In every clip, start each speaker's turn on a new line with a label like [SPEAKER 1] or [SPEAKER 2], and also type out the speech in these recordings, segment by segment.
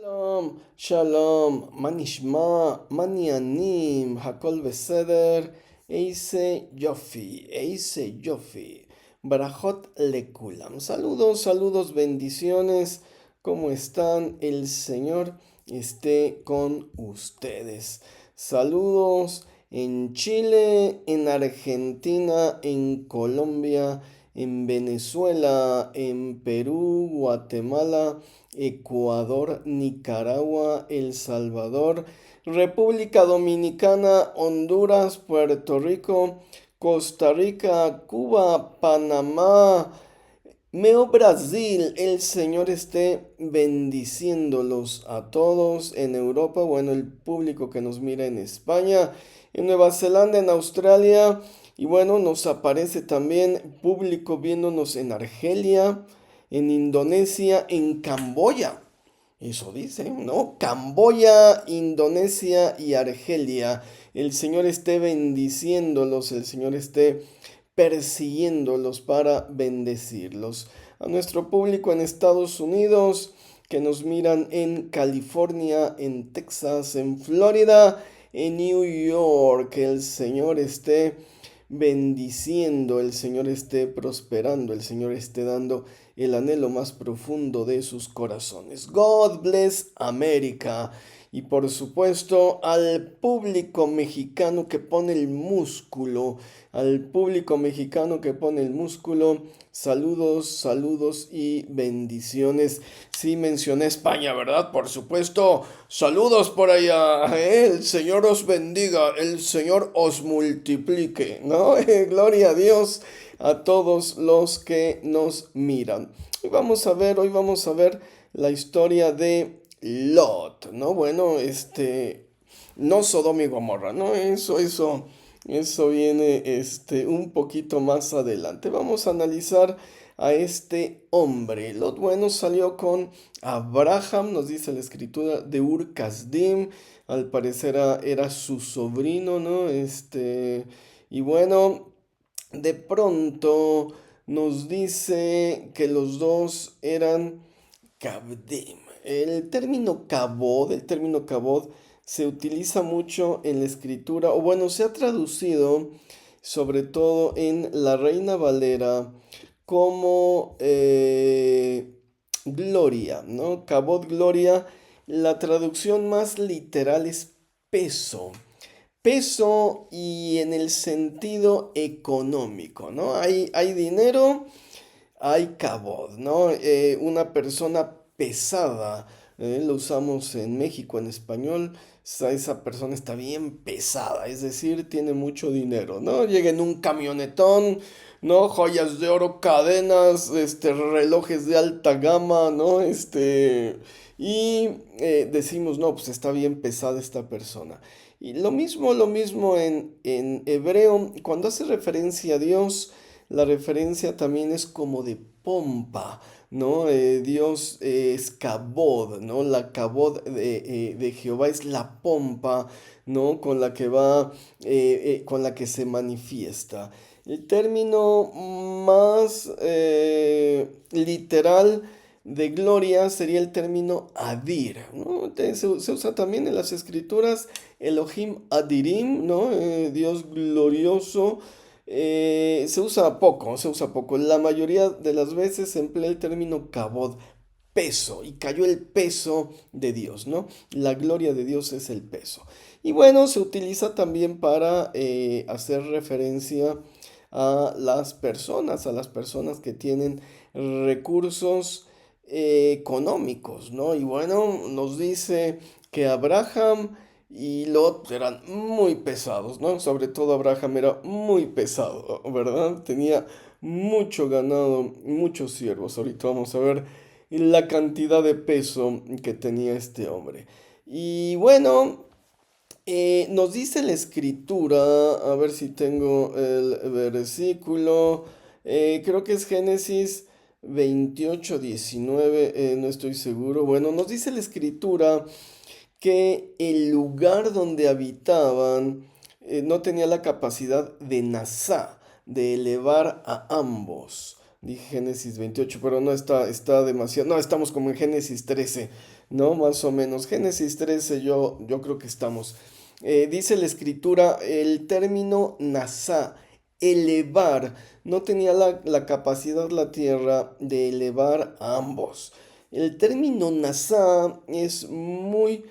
[SPEAKER 1] Shalom, shalom, manishma, manianim, hakol beseder, eise yofi, barajot lekulam. Saludos, saludos, bendiciones, ¿cómo están? El Señor esté con ustedes. Saludos en Chile, en Argentina, en Colombia, en Venezuela, en Perú, Guatemala, Ecuador, Nicaragua, El Salvador, República Dominicana, Honduras, Puerto Rico, Costa Rica, Cuba, Panamá, Meo Brasil. El Señor esté bendiciéndolos a todos en Europa, bueno, el público que nos mira en España, en Nueva Zelanda, en Australia, y bueno, nos aparece también público viéndonos en Argelia, en Indonesia, en Camboya. Eso dice, ¿no? Camboya, Indonesia y Argelia. El Señor esté bendiciéndolos, el Señor esté persiguiéndolos para bendecirlos. A nuestro público en Estados Unidos, que nos miran en California, en Texas, en Florida, en New York, que el Señor esté bendiciendo, el Señor esté prosperando, el Señor esté dando el anhelo más profundo de sus corazones. God bless America. Y por supuesto al público mexicano que pone el músculo, al público mexicano que pone el músculo, saludos, saludos y bendiciones. Sí mencioné España, ¿verdad? Por supuesto, saludos por allá. El Señor os bendiga, el Señor os multiplique, ¿no? Gloria a Dios a todos los que nos miran. Hoy vamos a ver la historia de Lot, ¿no? Bueno, no Sodoma y Gomorra, ¿no? Eso viene, un poquito más adelante. Vamos a analizar a este hombre. Lot, bueno, salió con Abraham, nos dice la escritura, de Ur Kasdim. Al parecer era su sobrino, ¿no? Y bueno, de pronto nos dice que los dos eran Kabdim. El término kabod se utiliza mucho en la escritura, o bueno, se ha traducido sobre todo en la Reina Valera como gloria, ¿no? Kabod, gloria. La traducción más literal es peso. Peso y en el sentido económico, ¿no? Hay dinero, hay cabod, ¿no? Una persona pesada, lo usamos en México en español, esa persona está bien pesada, es decir, tiene mucho dinero, ¿no? Llega en un camionetón, ¿no? Joyas de oro, cadenas, relojes de alta gama, ¿no? Y decimos, no, pues está bien pesada esta persona. Y lo mismo en hebreo, cuando hace referencia a Dios, la referencia también es como de pompa, ¿no? Dios es kabod, ¿no? La kabod de Jehová es la pompa, ¿no? Con la que va, con la que se manifiesta. El término más literal de gloria sería el término Adir, ¿no? Se usa también en las escrituras Elohim Adirim, ¿no? Dios glorioso. Se usa poco. La mayoría de las veces se emplea el término kabod, peso, y cayó el peso de Dios, ¿no? La gloria de Dios es el peso. Y bueno, se utiliza también para hacer referencia a las personas que tienen recursos económicos, ¿no? Y bueno, nos dice que Abraham y Lot eran muy pesados, ¿no? Sobre todo Abraham era muy pesado, ¿verdad? Tenía mucho ganado, muchos siervos. Ahorita vamos a ver la cantidad de peso que tenía este hombre. Y bueno, nos dice la escritura, a ver si tengo el versículo, creo que es Génesis 28:19, no estoy seguro. Bueno, nos dice la escritura que el lugar donde habitaban no tenía la capacidad de Nazá, de elevar a ambos, Dije Génesis 28, pero no está demasiado. No, estamos como en Génesis 13, ¿no? Más o menos. Génesis 13 yo creo que estamos. Dice la escritura, el término nasá, elevar, no tenía la capacidad la tierra de elevar a ambos. El término nasá es muy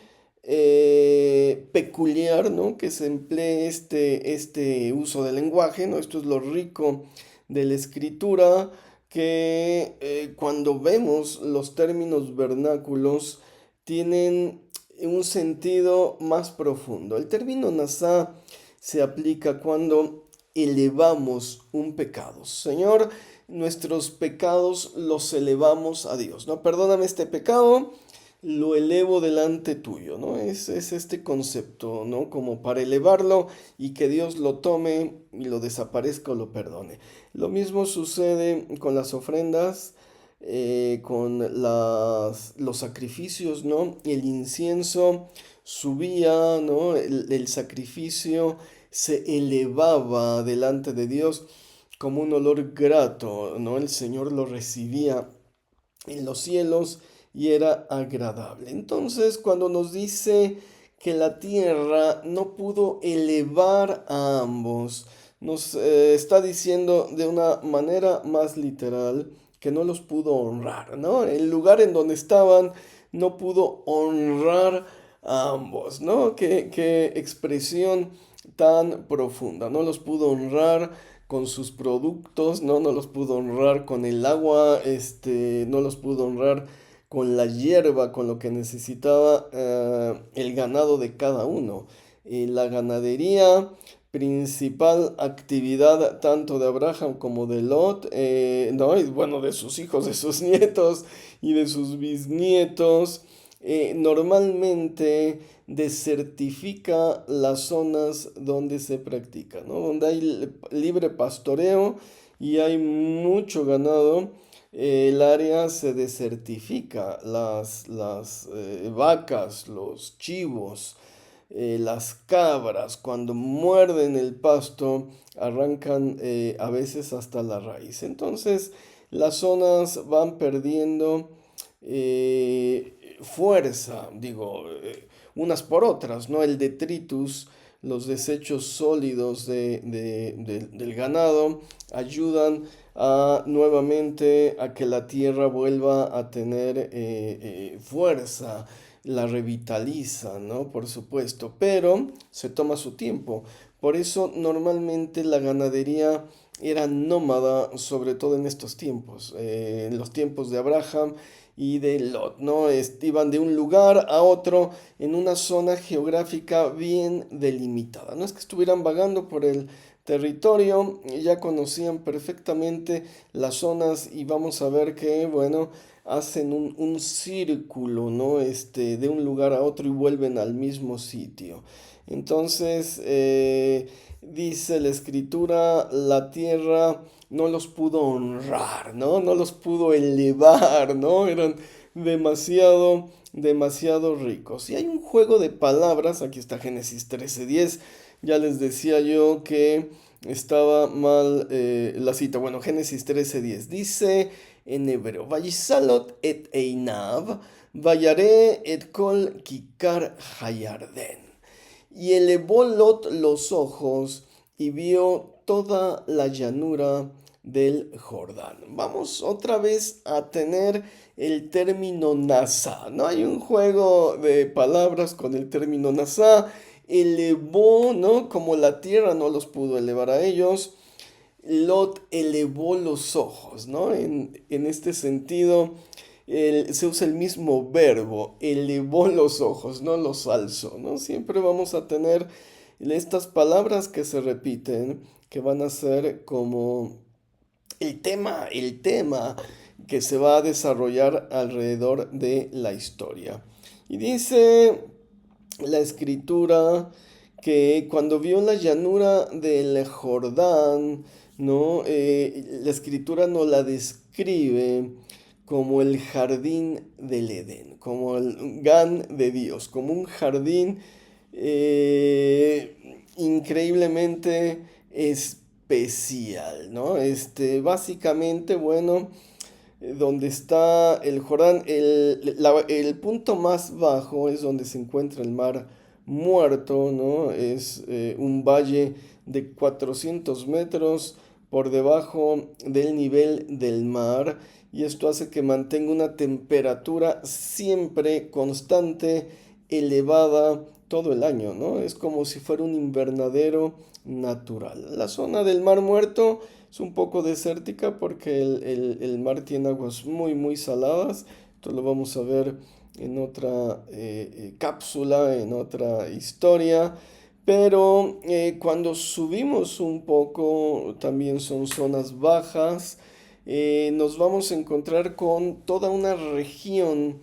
[SPEAKER 1] peculiar, ¿no? Que se emplee este uso del lenguaje, ¿no? Esto es lo rico de la escritura, que cuando vemos los términos vernáculos tienen un sentido más profundo. El término nasá se aplica cuando elevamos un pecado. Señor, nuestros pecados los elevamos a Dios, ¿no? Perdóname este pecado, lo elevo delante tuyo, ¿no? Es este concepto, ¿no? Como para elevarlo y que Dios lo tome y lo desaparezca o lo perdone. Lo mismo sucede con las ofrendas, con los sacrificios, ¿no? El incienso subía, ¿no? El sacrificio se elevaba delante de Dios como un olor grato, ¿no? El Señor lo recibía en los cielos y era agradable. Entonces, cuando nos dice que la tierra no pudo elevar a ambos, nos está diciendo de una manera más literal que no los pudo honrar, ¿no? El lugar en donde estaban no pudo honrar a ambos, ¿no? Qué expresión tan profunda, no los pudo honrar con sus productos, ¿no? No los pudo honrar con el agua, no los pudo honrar con la hierba, con lo que necesitaba el ganado de cada uno. La ganadería, principal actividad tanto de Abraham como de Lot, ¿no? Y bueno, de sus hijos, de sus nietos y de sus bisnietos. Normalmente desertifica las zonas donde se practica, ¿no? Donde hay libre pastoreo y hay mucho ganado, el área se desertifica, las vacas, los chivos, las cabras, cuando muerden el pasto, arrancan a veces hasta la raíz. Entonces, las zonas van perdiendo fuerza, digo, unas por otras, ¿no? El detritus, los desechos sólidos del ganado ayudan nuevamente a que la tierra vuelva a tener fuerza, la revitaliza, ¿no? Por supuesto, pero se toma su tiempo. Por eso normalmente la ganadería era nómada, sobre todo en estos tiempos, en los tiempos de Abraham y de Lot, ¿no? Iban de un lugar a otro en una zona geográfica bien delimitada. No es que estuvieran vagando por el territorio, ya conocían perfectamente las zonas y vamos a ver que, bueno, hacen un círculo, ¿no? De un lugar a otro y vuelven al mismo sitio. Entonces, dice la escritura, la tierra no los pudo honrar, ¿no? No los pudo elevar, ¿no? Eran demasiado ricos. Y hay un juego de palabras, aquí está Génesis 13:10, ya les decía yo que estaba mal la cita. Bueno, Génesis 13:10 dice en hebreo, Vayisalot et Einav, Vayaré et kol kikar hayarden. Y elevó Lot los ojos y vio toda la llanura del Jordán. Vamos otra vez a tener el término Nasá, ¿no? Hay un juego de palabras con el término Nasá. Elevó, ¿no? Como la tierra no los pudo elevar a ellos, Lot elevó los ojos, ¿no? En este sentido, se usa el mismo verbo, elevó los ojos, no los alzó, ¿no? Siempre vamos a tener estas palabras que se repiten, que van a ser como el tema que se va a desarrollar alrededor de la historia. Y dice la escritura que cuando vio la llanura del Jordán, ¿no? La escritura nos la describe como el jardín del Edén, como el Gan de Dios, como un jardín increíblemente especial, ¿no? Básicamente, bueno, donde está el Jordán, el punto más bajo es donde se encuentra el mar Muerto, ¿no? Es un valle de 400 metros por debajo del nivel del mar y esto hace que mantenga una temperatura siempre constante, elevada todo el año, ¿no? Es como si fuera un invernadero natural. La zona del Mar Muerto es un poco desértica porque el mar tiene aguas muy, muy saladas. Esto lo vamos a ver en otra cápsula, en otra historia. Pero cuando subimos un poco, también son zonas bajas, nos vamos a encontrar con toda una región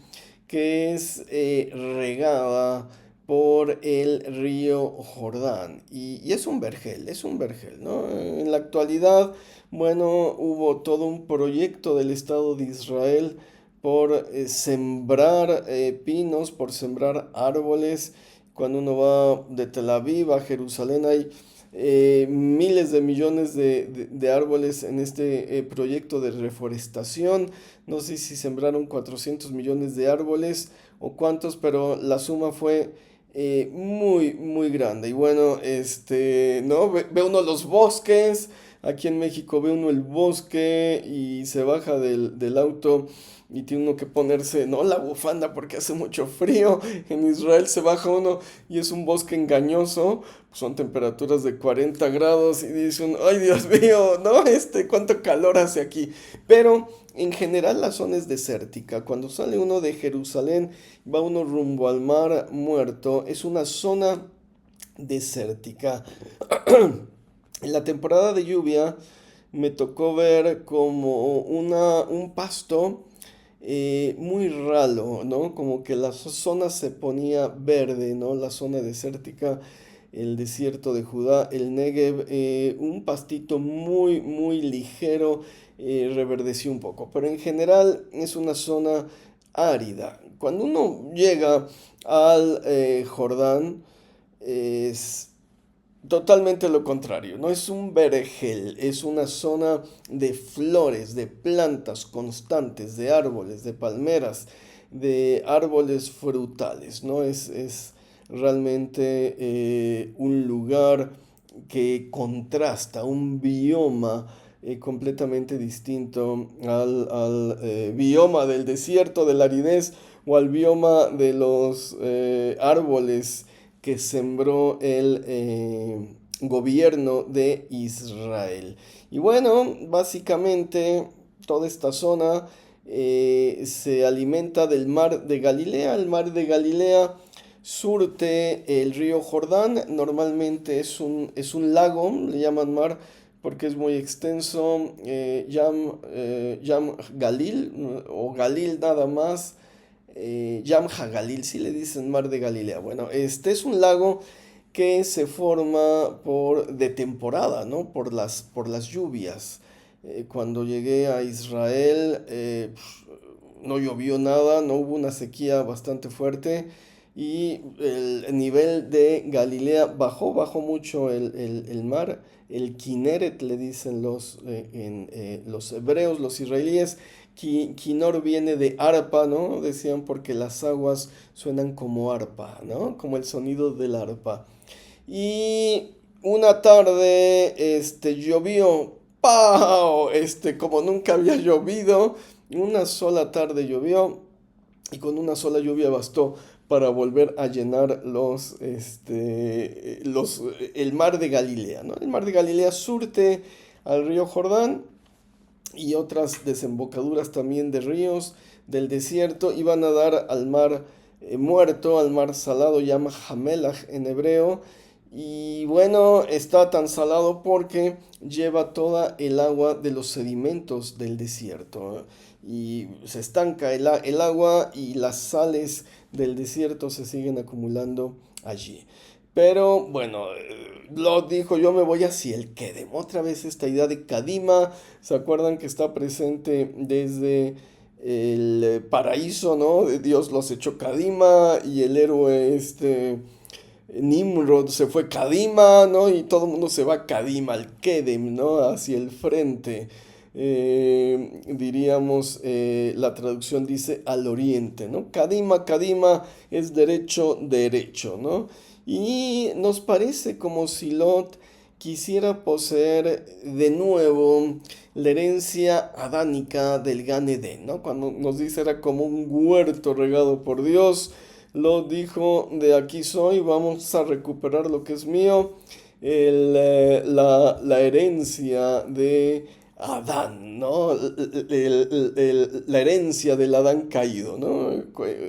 [SPEAKER 1] que es regada por el río Jordán. Y es un vergel, ¿no? En la actualidad, bueno, hubo todo un proyecto del Estado de Israel por sembrar pinos, por sembrar árboles. Cuando uno va de Tel Aviv a Jerusalén hay miles de millones de árboles en este proyecto de reforestación. No sé si sembraron 400 millones de árboles o cuántos, pero la suma fue muy, muy grande. Y bueno, ¿no? Ve uno los bosques, aquí en México ve uno el bosque y se baja del auto y tiene uno que ponerse, ¿no? La bufanda porque hace mucho frío. En Israel se baja uno y es un bosque engañoso, son temperaturas de 40 grados y dicen, ay Dios mío, ¿no? Cuánto calor hace aquí. Pero en general la zona es desértica. Cuando sale uno de Jerusalén, va uno rumbo al mar Muerto, es una zona desértica. En la temporada de lluvia me tocó ver como un pasto muy ralo, ¿no? Como que la zona se ponía verde, ¿no? La zona desértica, el desierto de Judá, el Negev, un pastito muy, muy ligero, reverdeció un poco, pero en general es una zona árida. Cuando uno llega al Jordán, es totalmente lo contrario, no es un vergel, es una zona de flores, de plantas constantes, de árboles, de palmeras, de árboles frutales, ¿no? Es realmente un lugar que contrasta, un bioma completamente distinto al bioma del desierto, de la aridez, o al bioma de los árboles que sembró el gobierno de Israel. Y bueno, básicamente toda esta zona se alimenta del mar de Galilea. El mar de Galilea surte el río Jordán. Normalmente es un lago, le llaman mar porque es muy extenso. Yam Galil o Galil nada más. Yam HaGalil, si le dicen mar de Galilea. Bueno, este es un lago que se forma de temporada, ¿no? Por las lluvias. Cuando llegué a Israel, no llovió nada, no hubo una sequía bastante fuerte y el nivel de Galilea bajó mucho el mar. El Kineret le dicen los hebreos, los israelíes. Kinor viene de arpa, ¿no? Decían porque las aguas suenan como arpa, ¿no? Como el sonido del arpa. Y una tarde, llovió, ¡pau! Como nunca había llovido, una sola tarde llovió y con una sola lluvia bastó para volver a llenar el mar de Galilea, ¿no? El mar de Galilea surte al río Jordán y otras desembocaduras también de ríos del desierto iban a dar al mar muerto, al mar salado, llama Hamelach en hebreo. Y bueno, está tan salado porque lleva toda el agua de los sedimentos del desierto. Y se estanca el agua y las sales del desierto se siguen acumulando allí. Pero bueno, lo dijo, yo me voy hacia el Kedem. Otra vez esta idea de Kadima, ¿se acuerdan que está presente desde el paraíso, ¿no? Dios los echó Kadima y el héroe Nimrod se fue a Kadima, ¿no? Y todo el mundo se va a Kadima, al Kedem, ¿no? Hacia el frente. Diríamos, la traducción dice al oriente, ¿no? Kadima, Kadima es derecho, derecho, ¿no? Y nos parece como si Lot quisiera poseer de nuevo la herencia adánica del Gan Edén, ¿no? Cuando nos dice era como un huerto regado por Dios, Lot dijo, de aquí soy, vamos a recuperar lo que es mío, la herencia de Adán, ¿no? La herencia del Adán caído, ¿no?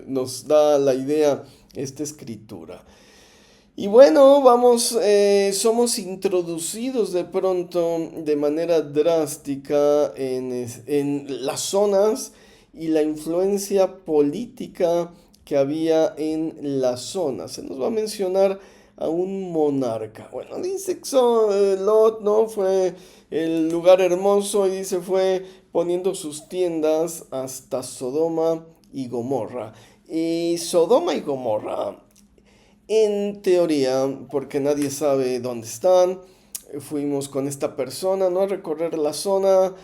[SPEAKER 1] Nos da la idea esta escritura. Y bueno, somos introducidos de pronto de manera drástica en las zonas y la influencia política que había en la zona. Se nos va a mencionar a un monarca. Bueno, dice que Lot, ¿no? Fue el lugar hermoso y dice fue poniendo sus tiendas hasta Sodoma y Gomorra. Y Sodoma y Gomorra, en teoría, porque nadie sabe dónde están, fuimos con esta persona, ¿no? A recorrer la zona.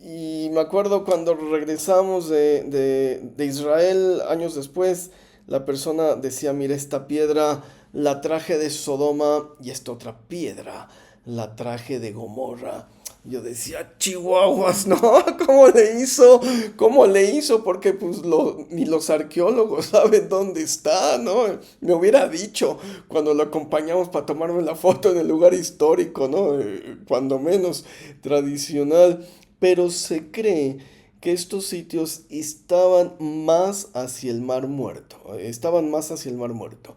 [SPEAKER 1] Y me acuerdo cuando regresamos de Israel años después, la persona decía, mira, esta piedra la traje de Sodoma y esta otra piedra la traje de Gomorra. Yo decía, chihuahuas, ¿no? ¿Cómo le hizo? ¿Cómo le hizo? Porque pues ni los arqueólogos saben dónde está, ¿no? Me hubiera dicho cuando lo acompañamos para tomarme la foto en el lugar histórico, ¿no? Cuando menos tradicional. Pero se cree que estos sitios estaban más hacia el Mar Muerto, estaban más hacia el Mar Muerto.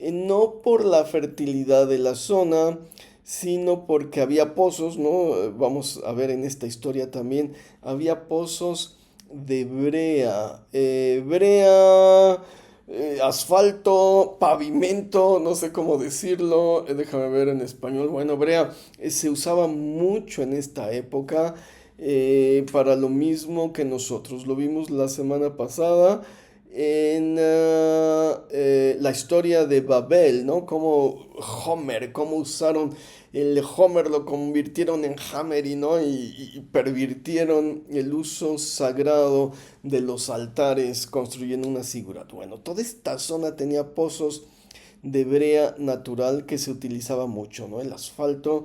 [SPEAKER 1] No por la fertilidad de la zona, sino porque había pozos, ¿no? Vamos a ver en esta historia también, había pozos de brea, asfalto, pavimento, no sé cómo decirlo, déjame ver en español, bueno, brea se usaba mucho en esta época, para lo mismo que nosotros lo vimos la semana pasada en la historia de Babel, ¿no? Como Homer, cómo usaron el Homer, lo convirtieron en Hammer, ¿no? Y pervirtieron el uso sagrado de los altares construyendo una zigurat. Bueno, toda esta zona tenía pozos de brea natural que se utilizaba mucho, ¿no? El asfalto,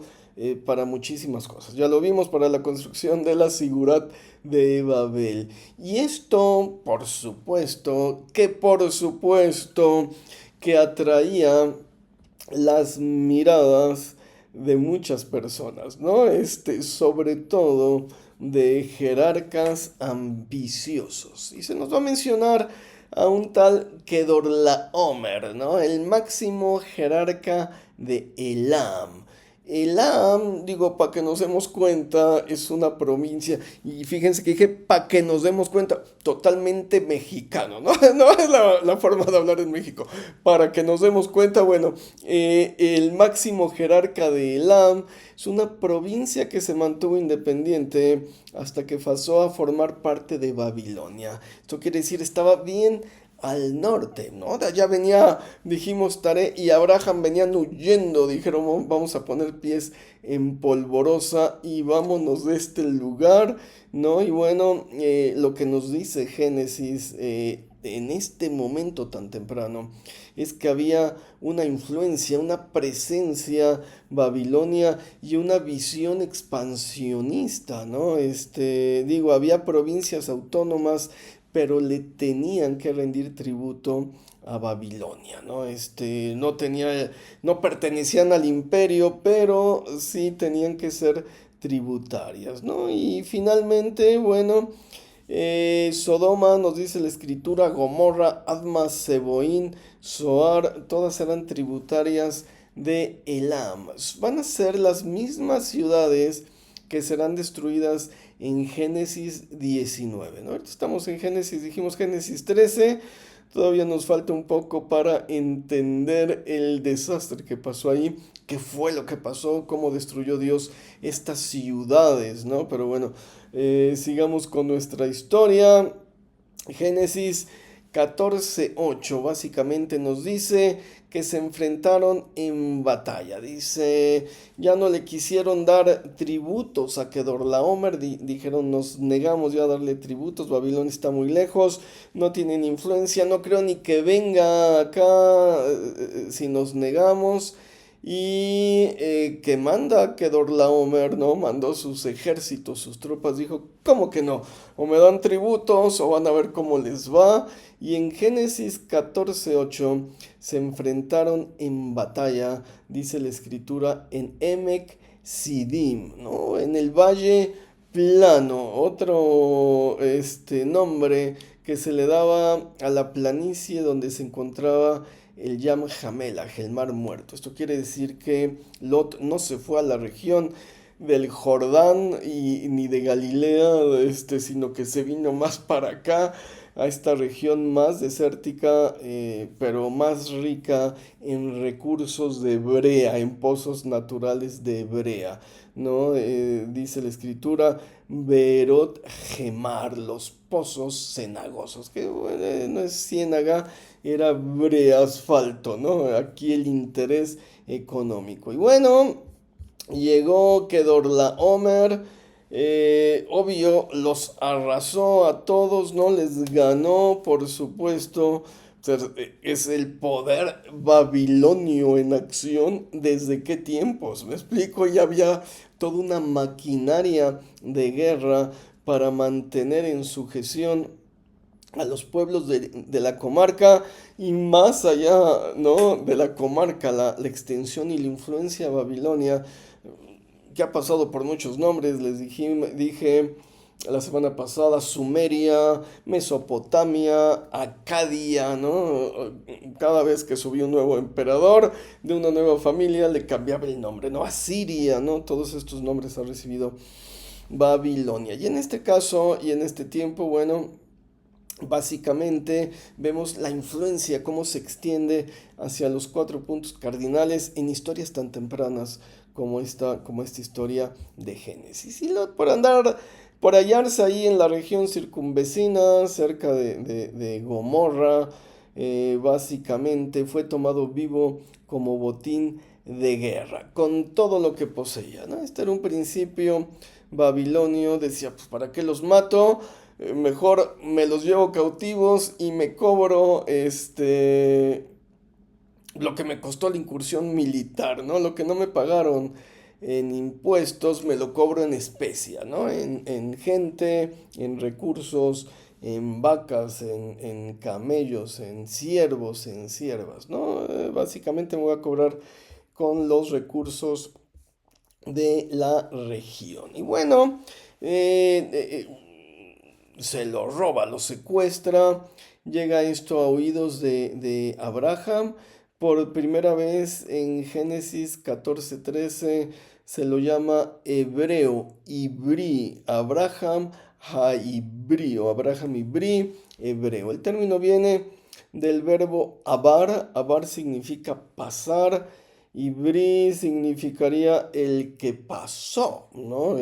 [SPEAKER 1] para muchísimas cosas. Ya lo vimos para la construcción de la Sigurat de Babel. Y esto, por supuesto, que atraía las miradas de muchas personas, ¿no? Sobre todo de jerarcas ambiciosos. Y se nos va a mencionar a un tal Kedorlaomer, ¿no? El máximo jerarca de Elam. Elam, digo, para que nos demos cuenta, es una provincia, y fíjense que dije, para que nos demos cuenta, totalmente mexicano, ¿no? No es la forma de hablar en México. Para que nos demos cuenta, bueno, el máximo jerarca de Elam es una provincia que se mantuvo independiente hasta que pasó a formar parte de Babilonia. Esto quiere decir, estaba bien al norte, ¿no? De allá venía, dijimos, Taré y Abraham venían huyendo, dijeron, vamos a poner pies en polvorosa y vámonos de este lugar, ¿no? Y bueno, lo que nos dice Génesis, en este momento tan temprano, es que había una influencia, una presencia babilonia y una visión expansionista, ¿no? Digo, había provincias autónomas, pero le tenían que rendir tributo a Babilonia, ¿no? No pertenecían al imperio, pero sí tenían que ser tributarias, ¿no? Y finalmente, bueno, Sodoma, nos dice la escritura, Gomorra, Adma, Seboín, Zoar, todas eran tributarias de Elam. Van a ser las mismas ciudades que serán destruidas en Génesis 19, ¿no? Ahorita estamos en Génesis, dijimos Génesis 13, todavía nos falta un poco para entender el desastre que pasó ahí, qué fue lo que pasó, cómo destruyó Dios estas ciudades, ¿no? Pero bueno, sigamos con nuestra historia. Génesis 14:8 básicamente nos dice que se enfrentaron en batalla. Dice, ya no le quisieron dar tributos a Kedorlaomer, dijeron, nos negamos ya a darle tributos, Babilonia está muy lejos, no tienen influencia, no creo ni que venga acá si nos negamos. Y que manda Kedorlaomer, ¿no? Mandó sus ejércitos, sus tropas, dijo, ¿cómo que no? O me dan tributos o van a ver cómo les va. Y en Génesis 14:8 se enfrentaron en batalla, dice la escritura, en Emek Sidim, ¿no? En el valle plano, otro nombre que se le daba a la planicie donde se encontraba el Yam Hamelach, el mar muerto. Esto quiere decir que Lot no se fue a la región del Jordán ni de Galilea, sino que se vino más para acá, a esta región más desértica, pero más rica en recursos de brea, en pozos naturales de brea, ¿no? Dice la escritura, Berot Gemar, los pozos cenagosos, que bueno, no es ciénaga, era brea, asfalto, ¿no? Aquí el interés económico. Y bueno, llegó Kedorlaomer, obvio, los arrasó a todos, no les ganó, por supuesto. O sea, es el poder babilonio en acción. ¿Desde qué tiempos? Me explico, ya había toda una maquinaria de guerra para mantener en sujeción a los pueblos de la comarca y más allá, ¿no? De la comarca, la extensión y la influencia babilonia que ha pasado por muchos nombres, dije la semana pasada, Sumeria, Mesopotamia, Acadia, ¿no? Cada vez que subía un nuevo emperador de una nueva familia le cambiaba el nombre, ¿no? Asiria, ¿no? Todos estos nombres ha recibido Babilonia. Y en este caso y en este tiempo, bueno, básicamente vemos la influencia, cómo se extiende hacia los 4 puntos cardinales en historias tan tempranas como esta historia de Génesis. Y por hallarse ahí en la región circunvecina, cerca de Gomorra, básicamente fue tomado vivo como botín de guerra, con todo lo que poseía, ¿no? Este era un principio babilonio, decía, pues ¿para qué los mato? Mejor me los llevo cautivos y me cobro lo que me costó la incursión militar, ¿no? Lo que no me pagaron en impuestos me lo cobro en especia, ¿no? En gente, en recursos, en vacas, en camellos, en siervos, en siervas, ¿no? Básicamente me voy a cobrar con los recursos de la región. Y bueno, se lo roba, lo secuestra. Llega esto a oídos de Abraham. Por primera vez en Génesis 14:13 se lo llama hebreo, ibrí, Abraham haibrí o Abraham ibrí, hebreo. El término viene del verbo abar, abar significa pasar, ibrí significaría el que pasó, ¿no?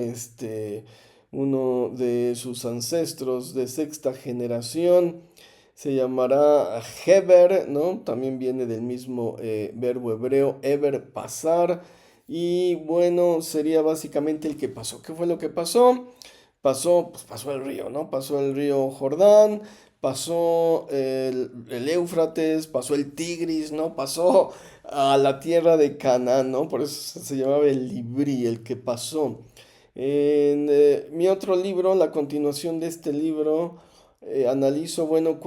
[SPEAKER 1] Uno de sus ancestros de sexta generación se llamará Heber, ¿no? También viene del mismo verbo hebreo, Eber, pasar. Y bueno, sería básicamente el que pasó. ¿Qué fue lo que pasó? Pues pasó el río, ¿no? Pasó el río Jordán, pasó el Éufrates, pasó el Tigris, ¿no? Pasó a la tierra de Canaán, ¿no? Por eso se llamaba el Librí, el que pasó. En mi otro libro, la continuación de este libro, analizo, bueno,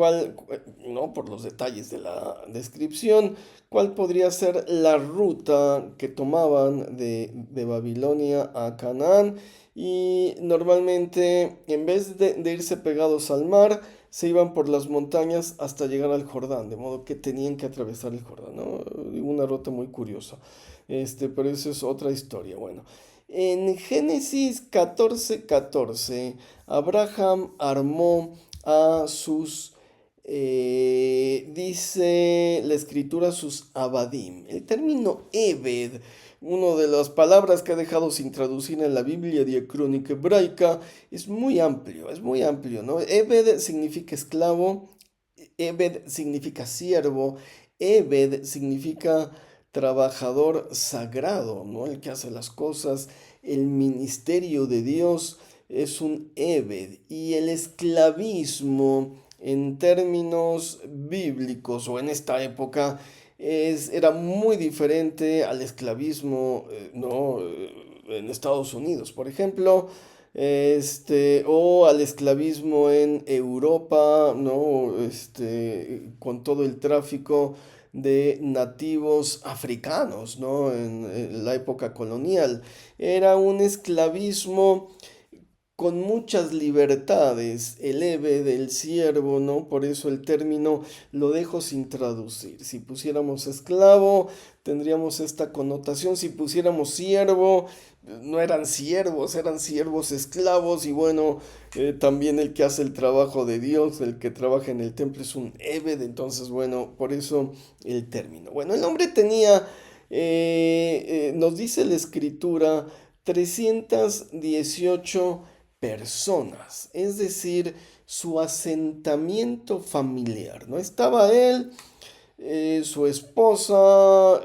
[SPEAKER 1] no por los detalles de la descripción, cuál podría ser la ruta que tomaban de Babilonia a Canaán. Y normalmente, en vez de irse pegados al mar, se iban por las montañas hasta llegar al Jordán, de modo que tenían que atravesar el Jordán, ¿no? Una ruta muy curiosa. Pero eso es otra historia. Bueno, en Génesis 14:14, Abraham armó a dice la escritura, sus abadim. El término Ebed, una de las palabras que ha dejado sin traducir en la Biblia diacrónica hebraica, es muy amplio, ¿no? Ebed significa esclavo, Ebed significa siervo, Ebed significa trabajador sagrado, ¿no? El que hace las cosas, el ministerio de Dios es un Ebed. Y el esclavismo en términos bíblicos o en esta época era muy diferente al esclavismo, ¿no? En Estados Unidos, por ejemplo, o al esclavismo en Europa, ¿no? Con todo el tráfico de nativos africanos, ¿no? En la época colonial. Era un esclavismo con muchas libertades, el eve del siervo, ¿no? Por eso el término lo dejo sin traducir. Si pusiéramos esclavo, tendríamos esta connotación. Si pusiéramos siervo, no eran siervos esclavos. Y bueno, también el que hace el trabajo de Dios, el que trabaja en el templo es un eved. Entonces, bueno, por eso el término. Bueno, el hombre tenía, nos dice la escritura, 318 personas, es decir, su asentamiento familiar, ¿no? Estaba él, su esposa,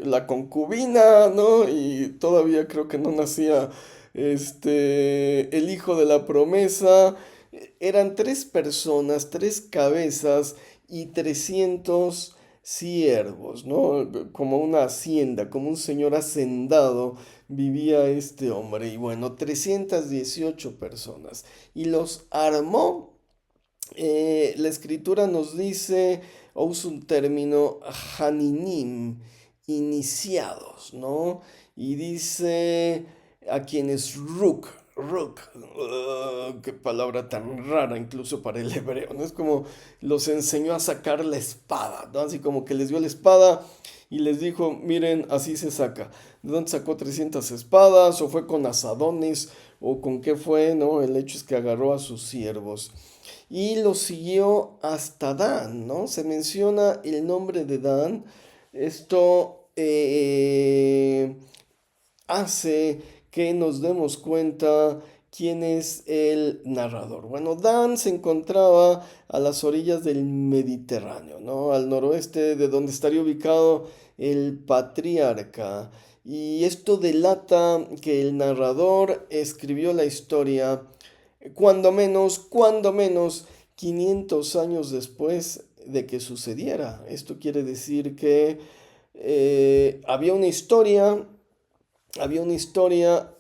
[SPEAKER 1] la concubina, ¿no? Y todavía creo que no nacía, el hijo de la promesa. Eran tres personas, tres cabezas y 300 siervos, ¿no? Como una hacienda, como un señor hacendado vivía este hombre. Y bueno, 318 personas. Y los armó. La escritura nos dice, o usa un término, haninim, iniciados, ¿no? Y dice a quienes Ruk, qué palabra tan rara incluso para el hebreo, ¿no? Es como los enseñó a sacar la espada, ¿no? Así como que les dio la espada y les dijo, miren, así se saca. ¿De dónde sacó 300 espadas? ¿O fue con asadones? ¿O con qué fue? ¿No? El hecho es que agarró a sus siervos y lo siguió hasta Dan, ¿no? Se menciona el nombre de Dan. Esto hace que nos demos cuenta quién es el narrador. Bueno, Dan se encontraba a las orillas del Mediterráneo, ¿no? Al noroeste de donde estaría ubicado el patriarca. Y esto delata que el narrador escribió la historia cuando menos 500 años después de que sucediera. Esto quiere decir que había una historia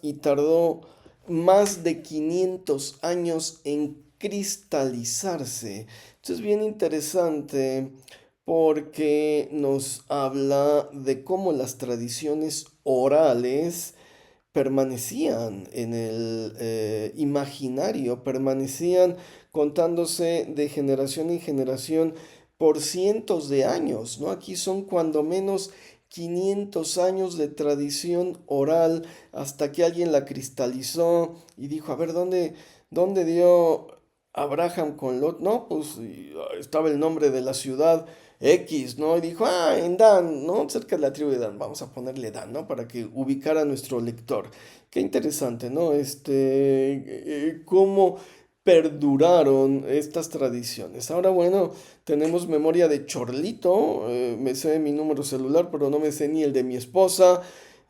[SPEAKER 1] y tardó más de 500 años en cristalizarse. Esto es bien interesante porque nos habla de cómo las tradiciones orales permanecían en el imaginario, permanecían contándose de generación en generación por cientos de años, ¿no? Aquí son cuando menos 500 años de tradición oral hasta que alguien la cristalizó y dijo, a ver, ¿dónde dio Abraham con Lot? No, pues estaba el nombre de la ciudad X, ¿no? Y dijo, en Dan, ¿no? Cerca de la tribu de Dan, vamos a ponerle Dan, ¿no? Para que ubicara a nuestro lector. Qué interesante, ¿no? Cómo perduraron estas tradiciones. Ahora, bueno, tenemos memoria de Chorlito, me sé mi número celular, pero no me sé ni el de mi esposa.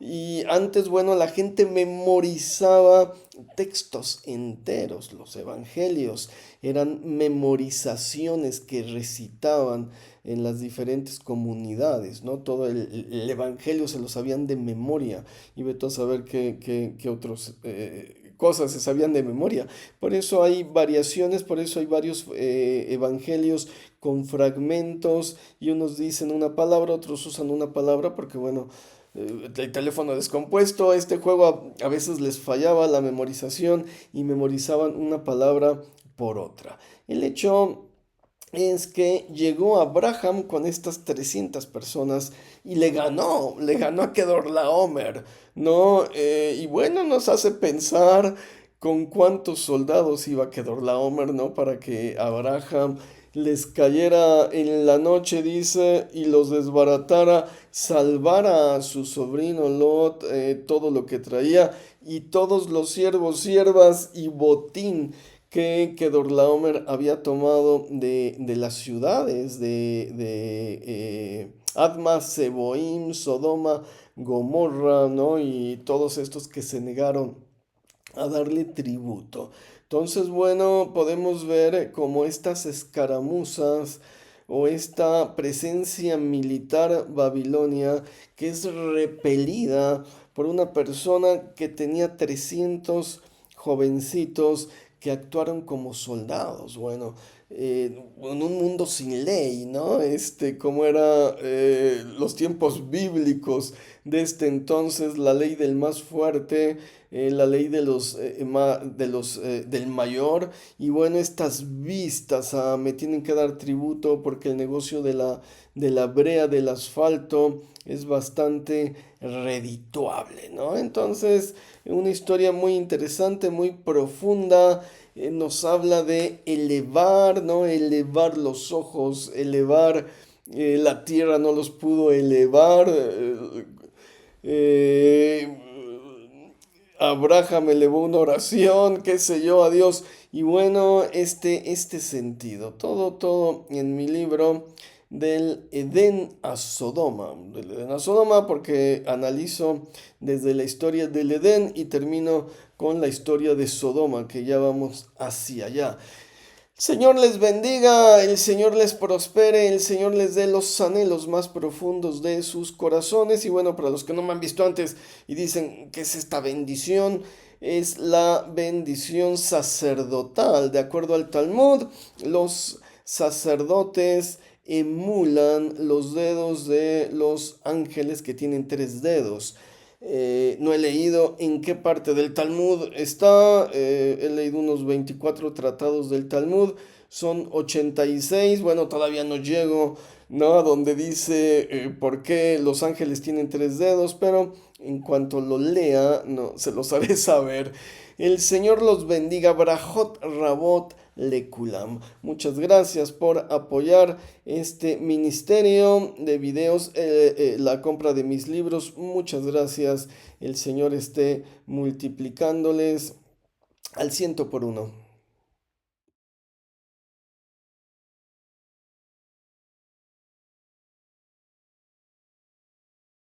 [SPEAKER 1] Y antes, bueno, la gente memorizaba textos enteros, los evangelios eran memorizaciones que recitaban en las diferentes comunidades, ¿no? Todo el evangelio se lo sabían de memoria y vete a saber qué otras cosas se sabían de memoria. Por eso hay variaciones, por eso hay varios evangelios con fragmentos y unos dicen una palabra, otros usan una palabra porque bueno, el teléfono descompuesto, este juego a veces les fallaba la memorización y memorizaban una palabra por otra. El hecho es que llegó Abraham con estas 300 personas y le ganó a Kedorlaomer, ¿no? Y bueno, nos hace pensar con cuántos soldados iba Kedorlaomer, ¿no? Para que Abraham les cayera en la noche, dice, y los desbaratara, salvara a su sobrino Lot, todo lo que traía, y todos los siervos, siervas y botín que Kedorlaomer había tomado de las ciudades de Adma, Seboim, Sodoma, Gomorra, ¿no? Y todos estos que se negaron a darle tributo. Entonces, bueno, podemos ver como estas escaramuzas o esta presencia militar babilonia que es repelida por una persona que tenía 300 jovencitos que actuaron como soldados. Bueno, en un mundo sin ley, ¿no? Como era los tiempos bíblicos de este entonces, la ley del más fuerte, la ley de del mayor, y bueno, estas vistas me tienen que dar tributo porque el negocio de la brea del asfalto es bastante redituable, ¿no? Entonces, una historia muy interesante, muy profunda, nos habla de elevar, ¿no? Elevar los ojos, elevar, la tierra no los pudo elevar. Eh, Abraham elevó una oración, qué sé yo, a Dios. Y bueno, este sentido, todo en mi libro del Edén a Sodoma. Del Edén a Sodoma porque analizo desde la historia del Edén y termino con la historia de Sodoma, que ya vamos hacia allá. Señor les bendiga, el Señor les prospere, el Señor les dé los anhelos más profundos de sus corazones. Y bueno, para los que no me han visto antes y dicen, ¿qué es esta bendición? Es la bendición sacerdotal. De acuerdo al Talmud, los sacerdotes emulan los dedos de los ángeles que tienen 3 dedos. No he leído en qué parte del Talmud está. He leído unos 24 tratados del Talmud. Son 86. Bueno, todavía no llego, ¿no? A donde dice por qué los ángeles tienen 3 dedos. Pero en cuanto lo lea, no, se los haré saber. El Señor los bendiga. Brajot Rabot Lekulam. Muchas gracias por apoyar este ministerio de videos, la compra de mis libros. Muchas gracias. El Señor esté multiplicándoles al 100 por 1.